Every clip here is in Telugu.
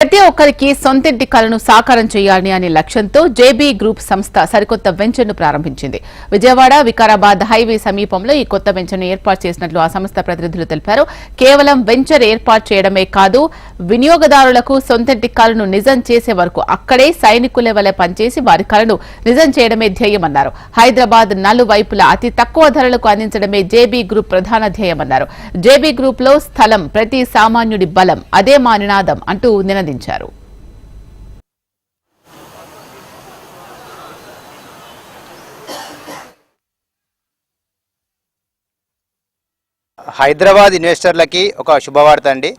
ప్రతి ఒక్కరికి సొంతింటి కలను సాకారం చేయాలని అనే లక్ష్యంతో జేబీ గ్రూప్ సంస్థ సరికొత్త వెంచర్ను ప్రారంభించింది. విజయవాడ వికారాబాద్ హైవే సమీపంలో ఈ కొత్త వెంచర్ను ఏర్పాటు చేసినట్లు ఆ సంస్థ ప్రతినిధులు తెలిపారు. కేవలం వెంచర్ ఏర్పాటు చేయడమే కాదు, వినియోగదారులకు సొంతింటి కలను నిజం చేసే వరకు అక్కడే సైనికుల వలె పనిచేసి వారి కలను నిజం చేయడమే ధ్యేయమన్నారు. హైదరాబాద్ నలువైపులా అతి తక్కువ ధరలకు అందించడమే జేబీ గ్రూప్ ప్రధాన ధ్యేయమన్నారు. జేబీ గ్రూప్ లో స్థలం ప్రతి సామాన్యుడి బలం, అదే మా నినాదం అంటూ నినదించారు. హైదరాబాద్ ఇన్వెస్టర్లకి ఒక శుభవార్త అండి.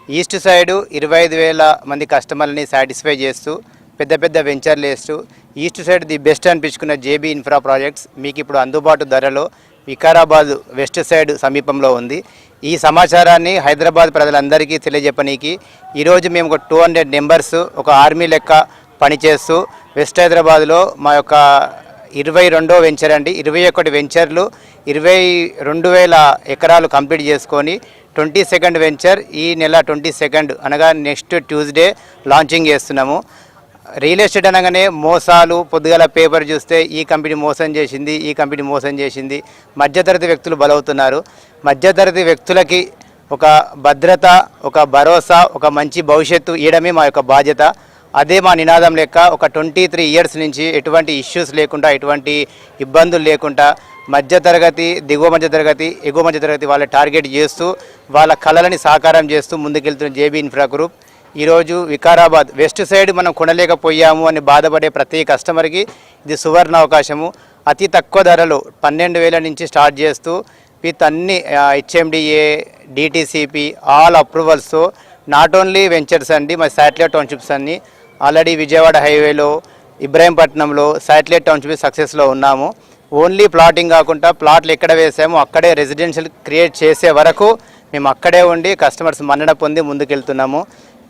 ఈస్ట్ సైడ్ 25,000 మంది కస్టమర్లని సాటిస్ఫై చేస్తూ పెద్ద పెద్ద వెంచర్లు వేస్తూ ఈస్ట్ సైడ్ ది బెస్ట్ అనిపించుకున్న జేబీ ఇన్ఫ్రా ప్రాజెక్ట్స్ మీకు ఇప్పుడు అందుబాటు ధరలో వికారాబాద్ వెస్ట్ సైడ్ సమీపంలో ఉంది. ఈ సమాచారాన్ని హైదరాబాద్ ప్రజలందరికీ తెలియజెప్పనీకి ఈరోజు మేము ఒక 200 మెంబర్స్ ఒక ఆర్మీ లెక్క పనిచేస్తూ వెస్ట్ హైదరాబాద్లో మా యొక్క 22వ వెంచర్ అండి, 21 వెంచర్లు 22,000 ఎకరాలు కంప్లీట్ చేసుకొని 22nd వెంచర్ ఈ నెల 22 అనగా నెక్స్ట్ ట్యూస్డే లాంచింగ్ చేస్తున్నాము. రియల్ ఎస్టేట్ అనగానే మోసాలు, పొద్దుగల పేపర్ చూస్తే ఈ కంపెనీ మోసం చేసింది, ఈ కంపెనీ మోసం చేసింది, మధ్యతరగతి వ్యక్తులు బలవుతున్నారు. మధ్యతరగతి వ్యక్తులకి ఒక భద్రత, ఒక భరోసా, ఒక మంచి భవిష్యత్తు ఇవ్వడమే మా యొక్క బాధ్యత. అదే మా నినాదం లెక్క ఒక 23 ఇయర్స్ నుంచి ఎటువంటి ఇష్యూస్ లేకుండా, ఎటువంటి ఇబ్బందులు లేకుండా మధ్యతరగతి, దిగువ మధ్యతరగతి, ఎగువ మధ్యతరగతి వాళ్ళ టార్గెట్ చేస్తూ వాళ్ళ కళలని సాకారం చేస్తూ ముందుకెళ్తున్న జేబీ ఇన్ఫ్రా గ్రూప్ ఈరోజు వికారాబాద్ వెస్ట్ సైడ్ మనం కొనలేకపోయాము అని బాధపడే ప్రతి కస్టమర్కి ఇది సువర్ణ అవకాశము. అతి తక్కువ ధరలో 12,000 నుంచి స్టార్ట్ చేస్తూ విత్ అన్ని HMDA, DTCP ఆల్ అప్రూవల్స్తో నాట్ ఓన్లీ వెంచర్స్ అండి, మా శాటిలైట్ టౌన్షిప్స్ అన్ని ఆల్రెడీ విజయవాడ హైవేలో, ఇబ్రాహీంపట్నంలో శాటిలైట్ టౌన్షిప్ సక్సెస్లో ఉన్నాము. ఓన్లీ ప్లాటింగ్ కాకుండా ప్లాట్లు ఎక్కడ వేసామో అక్కడే రెసిడెన్షియల్ క్రియేట్ చేసే వరకు మేము అక్కడే ఉండి కస్టమర్స్ మన్నన పొంది ముందుకెళ్తున్నాము.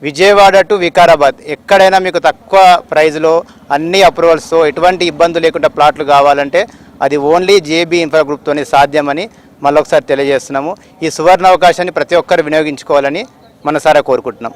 విజయవాడ టు వికారాబాద్ ఎక్కడైనా మీకు తక్కువ ప్రైజ్లో అన్ని అప్రూవల్స్తో ఎటువంటి ఇబ్బందులు లేకుండా ప్లాట్లు కావాలంటే అది ఓన్లీ జేబీ ఇన్ఫ్రా గ్రూప్తోనే సాధ్యమని మళ్ళొకసారి తెలియజేస్తున్నాము. ఈ సువర్ణ అవకాశాన్ని ప్రతి ఒక్కరు వినియోగించుకోవాలని మనసారా కోరుకుంటున్నాం.